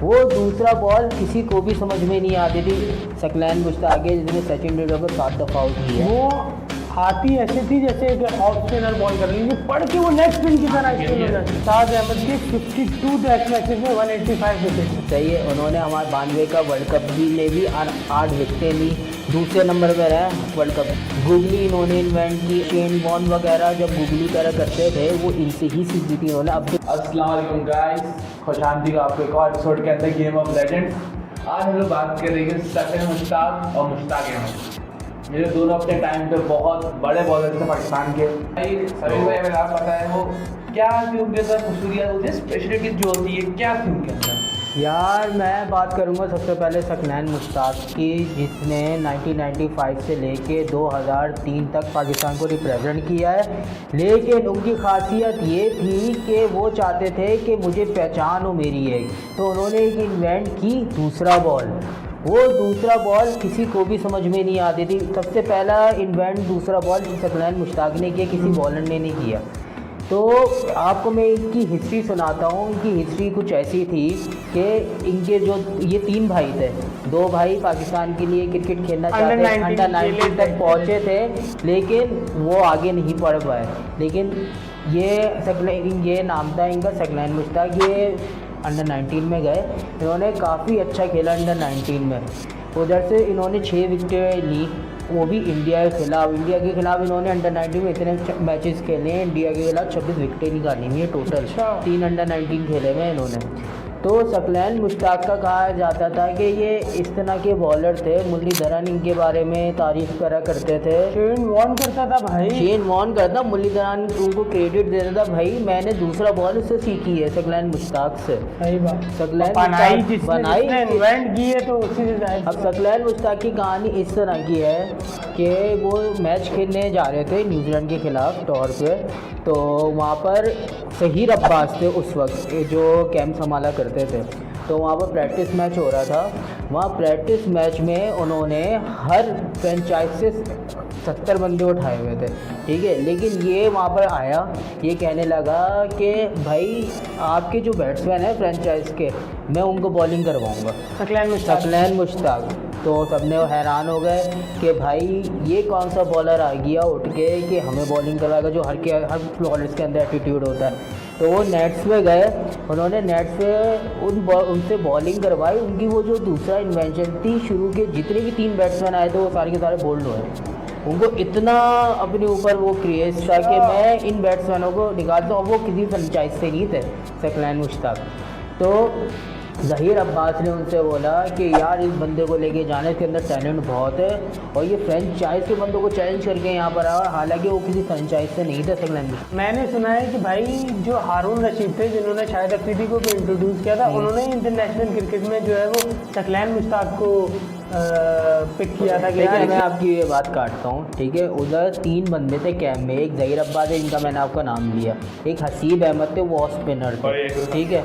A: वो दूसरा बॉल किसी को भी समझ में नहीं आती थी। सकलैन मुश्ताक जिसने सचिन तेंदुलकर को 7 दफ़ा आउट किया है।
B: वो आती ऐसे थी जैसे एक ऑफ स्पिनर बॉल कर रही है, पढ़ के वो नेक्स्ट स्पिन की तरह स्पिन हो जाती है। ताज अहमद के 52 टेस्ट मैचेस में 185 विकेट।
A: सही है, उन्होंने हमारे 92 का वर्ल्ड कप भी में भी 8 विकेटें ली, दूसरे नंबर पर है वर्ल्ड कप। गूगली इन्होंने इन्वेंट की, शेन वॉर्न वगैरह जब गूगली करा करते थे वो इनसे ही सीखी थी उन्होंने। अब
C: अस्सलाम वालेकुम गाइस, खुशामदीद आपको एक और एपिसोड के अंदर गेम ऑफ लेजेंड्स। आज हम लोग बात कर रहे हैं सकलैन मुश्ताक और मुश्ताक अहमद। मेरे दोनों अपने टाइम पे बहुत बड़े बॉलर थे पाकिस्तान के। भाई सभी भाई अगर आप पता है वो क्या थी उनके अंदर खूबसूरियत होती है, स्पेशलिटी जो होती है क्या थी उनके अंदर?
A: यार मैं बात करूंगा सबसे पहले सकलैन मुश्ताक की, जिसने 1995 से लेके 2003 तक पाकिस्तान को रिप्रेजेंट किया है। लेकिन उनकी खासियत ये थी कि वो चाहते थे कि मुझे पहचान हो मेरी एक, तो उन्होंने एक इन्वेंट की दूसरा बॉल। वो दूसरा बॉल किसी को भी समझ में नहीं आती थी। सबसे पहला इन्वेंट दूसरा बॉल सकलैन मुश्ताक ने किया, किसी बॉलर ने नहीं किया। तो आपको मैं इनकी हिस्ट्री सुनाता हूँ। इनकी हिस्ट्री कुछ ऐसी थी कि इनके जो ये 3 भाई थे, 2 भाई पाकिस्तान के लिए क्रिकेट खेलना चाहते, अंडर 19 तक पहुँचे थे, लेकिन वो आगे नहीं पढ़ पाए। लेकिन ये नाम था इनका सकलैन मुश्ताक। ये अंडर 19 में गए, इन्होंने काफ़ी अच्छा खेला अंडर 19 में। उधर से इन्होंने 6 विकेटें ली, वो भी इंडिया के खिलाफ। इंडिया के खिलाफ इन्होंने अंडर 19 में इतने मैचेस खेले हैं, इंडिया के खिलाफ 26 विकेटें निकाली हुई है टोटल। 3 अंडर 19 खेले हुए इन्होंने। तो सकलैन मुश्ताक का कहा जाता था कि ये इस तरह के बॉलर थे। मुरलीधरन इनके बारे में तारीफ करा करते थे।
B: शेन वॉर्न करता था भाई,
A: शेन वॉर्न करता, मुरलीधरन उनको क्रेडिट देता था, भाई मैंने दूसरा बॉल से सीखी है सकलैन मुश्ताक से।
B: सही बात।
A: सकलैन
B: बनाई
A: बनाई
B: जिसने इन्वेंट की है तो उसी से जाहिर।
A: अब सकलैन मुश्ताक की कहानी इस तरह की है कि वो मैच खेलने जा रहे थे न्यूजीलैंड के खिलाफ टॉर पे। तो वहाँ पर ज़हीर अब्बास थे उस वक्त जो कैंप संभाला करते थे। तो वहाँ पर प्रैक्टिस मैच हो रहा था। वहाँ प्रैक्टिस मैच में उन्होंने हर फ्रेंचाइज से 70 बंदे उठाए हुए थे, ठीक है। लेकिन ये वहाँ पर आया, ये कहने लगा कि भाई आपके जो बैट्समैन हैं फ्रेंचाइज के, मैं उनको बॉलिंग करवाऊँगा, सकलैन मुश्ताक। तो सबने हैरान हो गए कि भाई ये कौन सा बॉलर आ गया उठ के कि हमें बॉलिंग करवाएगा, जो हर बॉलर्स के अंदर एटीट्यूड होता है। तो वो नेट्स में गए, उन्होंने नेट्स पे उनसे बॉलिंग करवाई। उनकी वो जो दूसरा इन्वेंशन थी, शुरू के जितने भी 3 बैट्समैन आए थे वो सारे के सारे बोल्ड हुए। उनको इतना अपने ऊपर वो क्रेज़ था कि मैं इन बैट्समैनों को निकालता हूँ। वो किसी फ्रेंचाइज से नहीं थे सकलैन मुश्ताक। तो ज़हीर अब्बास ने उनसे बोला कि यार इस बंदे को लेके जाने, इसके अंदर टैलेंट बहुत है और ये फ्रेंचाइज के बंदों को चैलेंज करके यहाँ पर आया। हालांकि वो किसी फ्रेंचाइज से नहीं था सकलैन मुश्ताक।
B: मैंने सुना है कि भाई जो हारून रशीद थे जिन्होंने शाहिद अफरीदी को भी इंट्रोड्यूस किया था, उन्होंने इंटरनेशनल क्रिकेट में जो है वो सकलैन मुश्ताक को पिक किया था।
A: लेकिन मैं आपकी ये बात काटता हूँ, ठीक है। उधर 3 बंदे थे कैंप में, एक ज़हीर अब्बास है जिनका मैंने आपका नाम लिया, एक हसीब अहमद थे वो स्पिनर थे, ठीक है।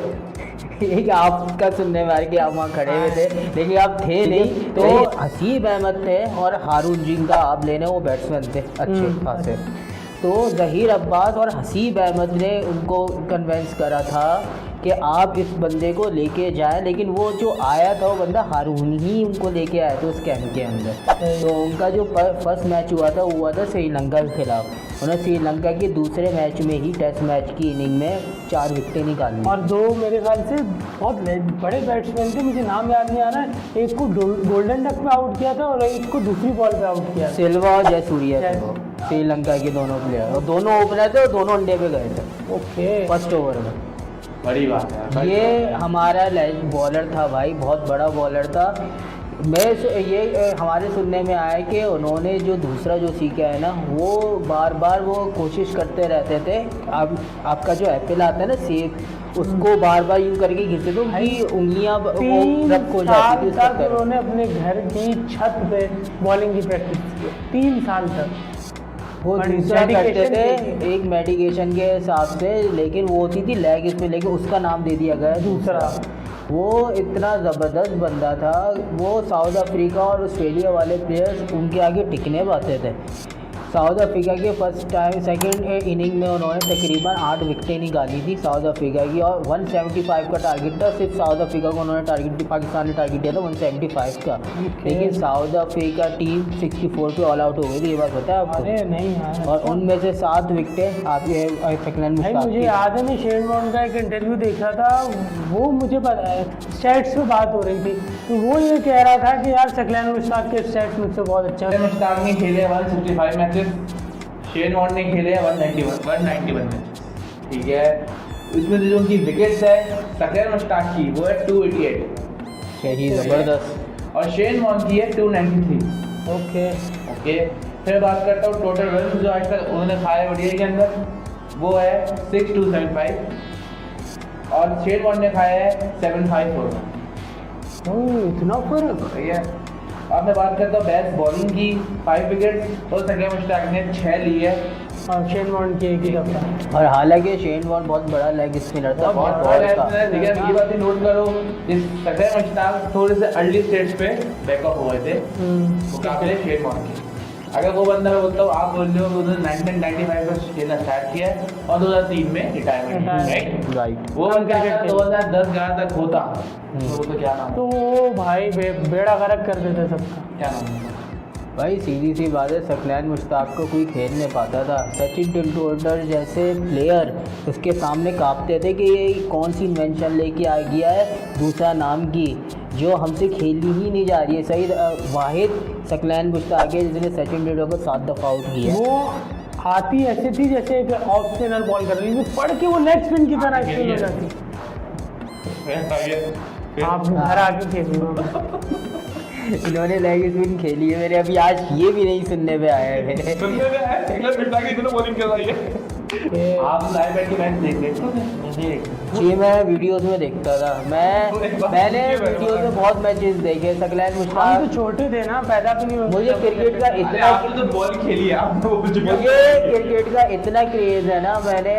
A: एक आपका सुनने में आ रहा कि आप वहाँ खड़े हुए थे लेकिन आप थे नहीं। तो हसीब अहमद थे और हारून जिनका आप लेने वो बैट्समैन थे अच्छे खासे। तो ज़हीर अब्बास और हसीब अहमद ने उनको कन्वेंस करा था कि आप इस बंदे को लेके जाएं, लेकिन वो जो आया था वो बंदा हारून ही उनको लेके आया था उस कैंप के अंदर। तो उनका जो फर्स्ट मैच हुआ था श्रीलंका के खिलाफ। उन्होंने श्रीलंका के दूसरे मैच में ही टेस्ट मैच की इनिंग में 4 विकेटें निकाली
B: और 2 मेरे ख्याल से बहुत बड़े बैट्समैन थे, मुझे नाम याद नहीं आ रहा है। एक को गोल्डन डक पे आउट किया था और एक को दूसरी बॉल पे आउट किया था।
A: सिल्वा और जयसूर्या थे वो, श्रीलंका के दोनों प्लेयर, और दोनों ओपनर थे और दोनों अंडे पे गए थे
B: ओके
A: फर्स्ट ओवर में।
C: बड़ी बात है।
A: ये हमारा बॉलर था भाई, बहुत बड़ा बॉलर था। ये हमारे सुनने में आया कि उन्होंने जो दूसरा जो सीखा है ना, वो बार बार वो कोशिश करते रहते थे। आपका जो एप्पल आता है ना सेब, उसको बार बार यूँ करके घिसते थे, उनकी उंगलियाँ रब हो जाती थी।
B: तक उन्होंने अपने घर की छत पे बॉलिंग की प्रैक्टिस की 3 साल तक।
A: वो दूसरा करते थे एक मेडिकेशन के हिसाब से, लेकिन वो होती थी लेग स्पिन, लेकिन उसका नाम दे दिया गया दूसरा। वो इतना ज़बरदस्त बंदा था। वो साउथ अफ्रीका और ऑस्ट्रेलिया वाले प्लेयर्स उनके आगे टिकने पाते थे। साउथ अफ्रीका के सेकंड इनिंग में उन्होंने तकरीबन 8 विकेटें निकाली थी साउथ अफ्रीका की, और 175 का टारगेट था। सिर्फ साउथ अफ्रीका को उन्होंने पाकिस्तान ने टारगेट दिया था 175 का, लेकिन साउथ अफ्रीका टीम 64 पे ऑल आउट हो गई थी। ये बात पता है आपको?
B: अरे नहीं यार।
A: और उनमें से 7 विकेटें आपके सकलैन मुश्ताक
B: मुझे
A: की।
B: याद है, मैं शेन वॉर्न का एक इंटरव्यू देखा था, वो मुझे पता है स्टैट्स पे बात हो रही थी, तो वो ये कह रहा था कि यार सकलैन मुश्ताक के स्टैट्स मुझसे बहुत अच्छा है।
C: मुश्ताक ने खेले 165 मैचेस, शेन वॉर्न ने खेले 191 मैच, ठीक है। इसमें जो उनकी विकेट्स है सकलैन मुश्ताक की वो है 288,
A: यही ज़बरदस्त,
C: और शेन वॉर्न की है 293। ओके फिर बात करता हूँ टोटल रन जो आज तक उन्होंने खाया ओडीआई के अंदर, वो है 6275, और शेन वॉर्न ने खाया है 754।
B: इतना फर्क।
C: सही है। अब मैं बात करता हूँ बेस्ट बॉलिंग की, 5 विकेट, और सकलैन मुश्ताक ने 6 ली है,
B: और शेन वॉर्न की एक ही दफा।
A: और हालांकि शेन वॉर्न बहुत बड़ा लेग स्पिनर था, बहुत बड़ा था।
C: लेकिन ये बात नोट करो, इस सकलैन मुश्ताक थोड़े से अर्ली स्टेज पे बैकअप हुए थे मुकाबले शेन वॉर्न के। अगर वो बंदा मैं बोलता हूँ, आप बोल रहे हो उन्होंने 1995 में खेलना स्टार्ट किया है और 2003 में रिटायरमेंट,
A: राइट।
C: वो बंदा 2010-11 तक होता तो वो तो क्या नाम,
B: तो वो भाई बेड़ा गर्क कर देते सबका।
C: क्या नाम है
A: भाई सीधी सी बात है, सकलैन मुश्ताक को कोई खेल नहीं पाता था। सचिन तेंदुलकर जैसे प्लेयर उसके सामने कांपते थे कि ये कौन सी इन्वेंशन लेके आ गया है दूसरा नाम की, जो हमसे खेली ही नहीं जा रही है। सही वाहिद सकलैन मुश्ताक है जिसने सचिन तेंदुलकर को 7 दफ़ा आउट किया।
B: वो आती ऐसे थी जैसे एक ऑफ स्पिनर बॉल कर रही थी, पढ़ के वो लेग स्पिन की तरह स्पिन हो जाती। आप घर आके खेल
A: इन्होंने लेग स्पिन खेली है मेरे, अभी आज ये भी नहीं सुनने में आया है।
C: आप लाइव बैठ के मैच देख रहे
A: जी मैं वीडियोस में देखता था, मैंने वीडियोस में बहुत मैचेस देखे सकलैन
B: हम
A: मुश्ताक।
B: तो छोटे थे ना, पैदा भी नहीं हुए।
A: मुझे क्रिकेट का इतना
C: तो बॉल खेली है आप,
A: मुझे क्रिकेट का इतना क्रेज है ना, मैंने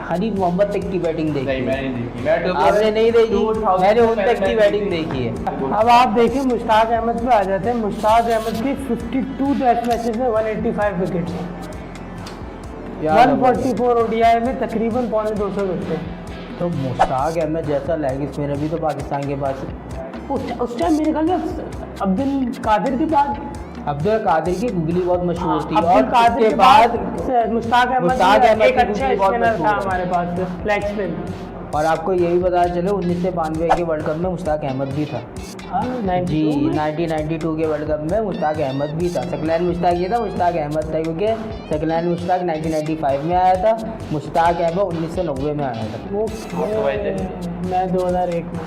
A: हनीफ मोहम्मद तक की बैटिंग देखी।
C: नहीं मैंने नहीं देखी, मैं तो
A: आपने नहीं देखी? मैंने उन तक की बैटिंग देखी है।
B: अब आप देखिए मुश्ताक अहमद पे आ जाते हैं। मुश्ताक अहमद की 52 टेस्ट मैचेस में 185 विकेट्स हैं, 144 ओडीआई में तकरीबन 250 विकेट।
A: तो मुश्ताक अहमद जैसा लेग स्पिनर भी तो पाकिस्तान के पास
B: उस टाइम मेरे ख्याल से अब्दुल कादिर के बाद,
A: अब्दुल कादिर की गुगली बहुत मशहूर थी,
B: अब्दुल
A: और
B: कादिर
A: उसके
B: के
A: बाद
B: मुश्ताक
A: मुश्ताक
B: अहमद
A: अहमद
B: एक
A: की
B: अच्छा
A: गुगली बहुत
B: स्पिनर
A: मशहूर
B: था
A: है।
B: हमारे पास लेग स्पिन।
A: और आपको ये भी पता चले 1992 के वर्ल्ड कप में मुश्ताक अहमद भी था। जी 1992 के वर्ल्ड कप में मुश्ताक अहमद भी था। सकलैन मुश्ताक ये था, मुश्ताक अहमद था, क्योंकि सकलैन मुश्ताक 1995 में आया था, मुश्ताक अहमद 1990 में आया था।
B: वो मैं 2001 में।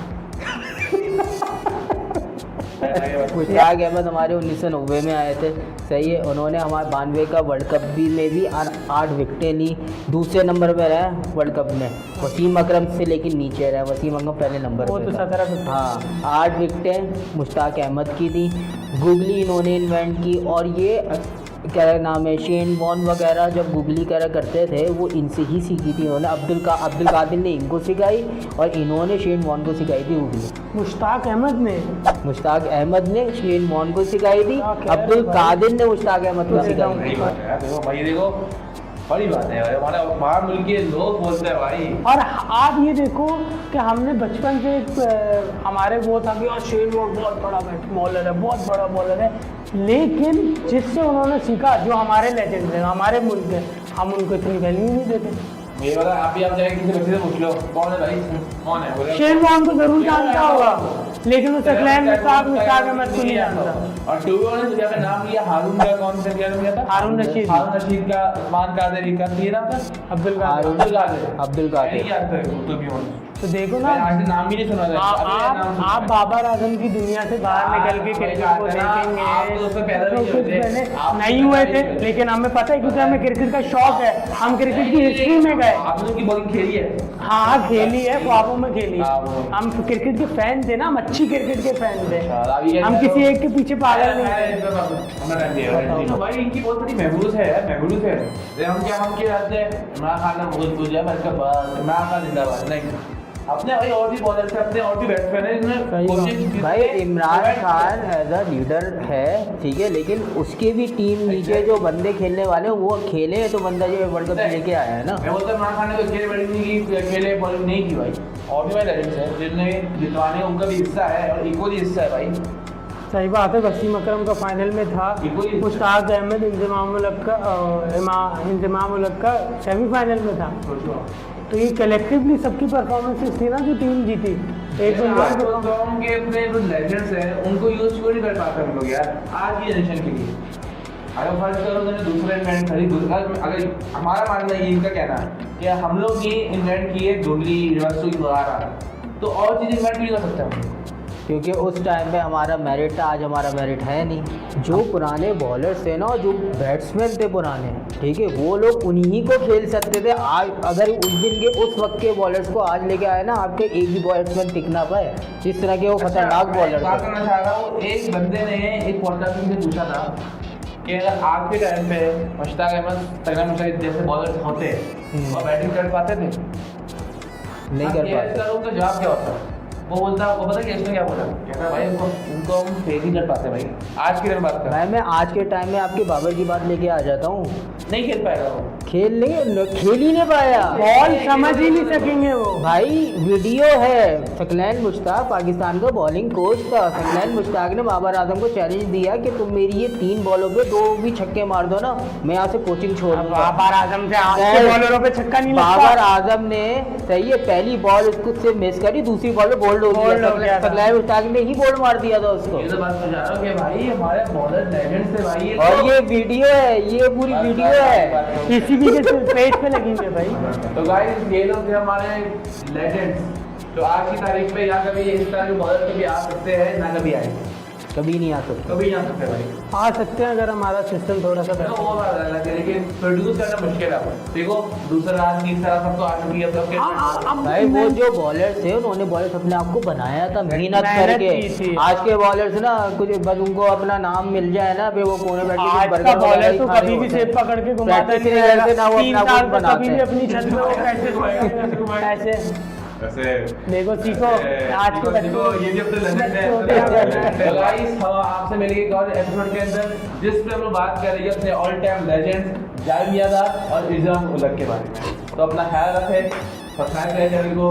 A: मुश्ताक अहमद हमारे 1990 में आए थे, सही है। उन्होंने हमारे 92 का वर्ल्ड कप भी में भी 8 विकेटें ली, दूसरे नंबर पर रहे वर्ल्ड कप में। वसीम अकरम से लेकिन नीचे रहे, वसीम अकरम पहले नंबर
B: वो
A: पे
B: तो
A: था।
B: 17 विकेट।
A: हाँ 8 विकेटें मुश्ताक अहमद की थी। गुगली इन्होंने इन्वेंट की, और ये क्या नाम है, शेन वॉर्न वगैरह जब गुगली करा करते थे वो इनसे ही सीखी थी। उन्होंने अब्दुल कादिर ने इनको सिखाई, और इन्होंने शेन वॉर्न को सिखाई थी गुगली।
B: मुश्ताक अहमद ने
A: शेन वॉर्न को सिखाई थी, अब्दुल कादिर ने मुश्ताक अहमद को सिखाई थी।
C: देखो भाई, देखो बड़ी बात है भाई, हमारे बाहर मुल्क के लोग बोलते हैं भाई।
B: और आप ये देखो कि हमने बचपन से हमारे वो था कि और शेन वॉर्न बहुत बड़ा बॉलर है, बहुत बड़ा बॉलर है, लेकिन जिससे उन्होंने सीखा जो हमारे लेजेंड हैं, हमारे मुल्क के, हम उनको इतनी वैल्यू नहीं देते।
C: ये वाला आप भी आप जाएंगे किसी बच्चे से पूछ लो कौन है भाई, कौन है बोले
B: शेन वॉर्न को जरूर जानता होगा, लेकिन वो सकलैन मुश्ताक अहमद को नहीं जानता।
C: और टू बी ऑनेस्ट जब आपने नाम लिया हारून का, कौन सा नाम लिया था?
B: हारून रशीद
C: का, उस्मान कादरी का, ये नाम था
B: अब्दुल कादिर।
A: अब्दुल कादिर।
C: नहीं याद है टू बी ऑनेस्ट,
B: तो देखो ना,
C: आज से नाम भी नहीं सुना था।
B: आप बाबर आजम की दुनिया से बाहर निकल के क्रिकेट को देखेंगे तो कुछ पहले नहीं हुए थे, लेकिन हमें पता है क्योंकि हमें क्रिकेट का शौक है, हम क्रिकेट की हिस्ट्री में गए।
C: आपने की बॉलिंग खेली है?
B: हाँ खेली है, ख्वाबों में खेली। हम क्रिकेट के फैन थे ना, हम अच्छी क्रिकेट के फैन थे, हम किसी एक के पीछे पागल नहीं थे।
C: तो भाई इनकी बहुत बड़ी महबूज है, महबूज है। हम क्या रहते हैं, इमरान खान ने बहुत बोल दिया इमरान खान जिंदाबाद, नहीं अपने भाई और भी बॉलर से, अपने और भी बैट्समैन है जिन्होंने कोशिश।
A: भाई Imran Khan as a leader है, ठीक है, लेकिन उसके भी टीम नीचे जो बंदे खेलने वाले हैं वो खेले तो बंदा जो वर्ल्ड कप लेके आया है ना।
C: मैं बोलता इमरान खान ने तो अकेले बैटिंग नहीं की, अकेले बॉलिंग नहीं की भाई, और भी भाई लेजेंड्स हैं जिन्होंने जितवाने उनका भी हिस्सा है और इक्वली हिस्सा है भाई।
B: सही बात है, वसीम अकरम का फाइनल में था, मुश्ताक अहमद इंजमाम उल हक का सेमीफाइनल में था। तो ये कलेक्टिवली सबकी परफॉर्मेंसेस थी ना जो टीम जीती। एक
C: के अपने जो लेजेंड्स हैं उनको यूज क्यों नहीं कर पाते हम लोग यार आज की जनरेशन के लिए। अगर फर्ज करो मैंने दूसरा इन्वेंट खरीद, अगर हमारा मानना है, इनका कहना है कि हम लोग ये इन्वेंट किए डुगली रिवर्सो वगैरह, तो और चीज़ इन्वेंट नहीं कर सकते हम,
A: क्योंकि उस टाइम पे हमारा मेरिट था, आज हमारा मेरिट है नहीं। जो पुराने बॉलर्स थे ना, जो बैट्समैन थे पुराने, ठीक है, वो लोग उन्हीं को खेल सकते थे। आज अगर उस दिन के उस वक्त के बॉलर्स को आज लेके आए ना, आपके एक भी बैट्समैन टिक ना पाए, जिस तरह के वो खतरनाक बॉलर
C: बात करना चाह रहा हूँ। एक बंदे ने एक पॉडकास्ट में पूछा था कि अगर आज के टाइम पे मुश्ताक अहमद, तगड़ा मुश्ताक जैसे बॉलर होते और बैटिंग कर पाते थे?
A: नहीं कर पाते।
C: उनका जवाब क्या होता? वो बोलता, वो पता है इसने क्या बोला, कहता भाई उनको हम फेल ही कर पाते भाई। आज की दिन बात कर,
A: मैं आज के टाइम में आपके बाबर की बात लेके आ जाता हूँ,
C: नहीं खेल पाएगा वो,
A: खेल ही नहीं पाया,
B: बॉल समझ ही नहीं सकेंगे वो।
A: भाई वीडियो है, सकलैन मुश्ताक पाकिस्तान का बॉलिंग कोच था। सकलैन मुश्ताक ने बाबर आजम को चैलेंज दिया कि तुम मेरी ये 3 बॉलों पे 2 भी छक्के मार दो ना, मैं यहाँ से कोचिंग छोड़ दूंगा।
B: बाबर आजम से आज के बॉलरों पे छक्का नहीं लगता।
A: बाबर आजम ने सही है, पहली बॉल उसको से मिस करी, दूसरी बॉल में बोल्ड हो गया। सकलैन मुश्ताक ने ही बोल्ड मार दिया था उसको।
C: ये तो बात समझ आ रहा हूँ कि भाई हमारे बॉलर लेजेंड्स थे भाई।
A: और ये वीडियो है, ये पूरी वीडियो है,
B: किसी भी के पेज पे लगी हुई है भाई।
C: तो गाइस ये लोग थे हमारे लेजेंड्स, तो आज की तारीख में या कभी इस तरह के बॉलर कभी आ सकते हैं ना कभी आएंगे,
A: कभी नहीं आ सकता,
C: कभी नहीं आ सकते भाई।
B: आ सकते हैं अगर हमारा सिस्टम थोड़ा सा
C: तो वो बात अलग है, लेकिन प्रोड्यूस करना मुश्किल है। देखो दूसरा रात तीसरा सब तो आ चुकी है सबके।
A: भाई वो जो बॉलर थे उन्होंने बॉलर्स अपने आप को बनाया था मेहनत करके। आज के बॉलर्स ना कुछ बस उनको अपना नाम मिल जाए ना, फिर वो कोने बैठ के
B: बर्गर बॉलर तो कभी भी सेब पकड़ के घुमाता नहीं है ना, वो अपना कुछ बनाते हैं। अपनी छत पे वो कैसे
C: ऐसे
B: देखो सीखो आज के बच्चों,
C: ये भी अपने लेजेंड है। तो गाइस हम आपसे मिलेंगे एक और एपिसोड के अंदर जिस पे हम लोग बात करेंगे अपने all time legends Javed Miandad और इज़ाम उल हक के बारे में। तो अपना ख्याल रखें, सब्सक्राइब करें चैनल को।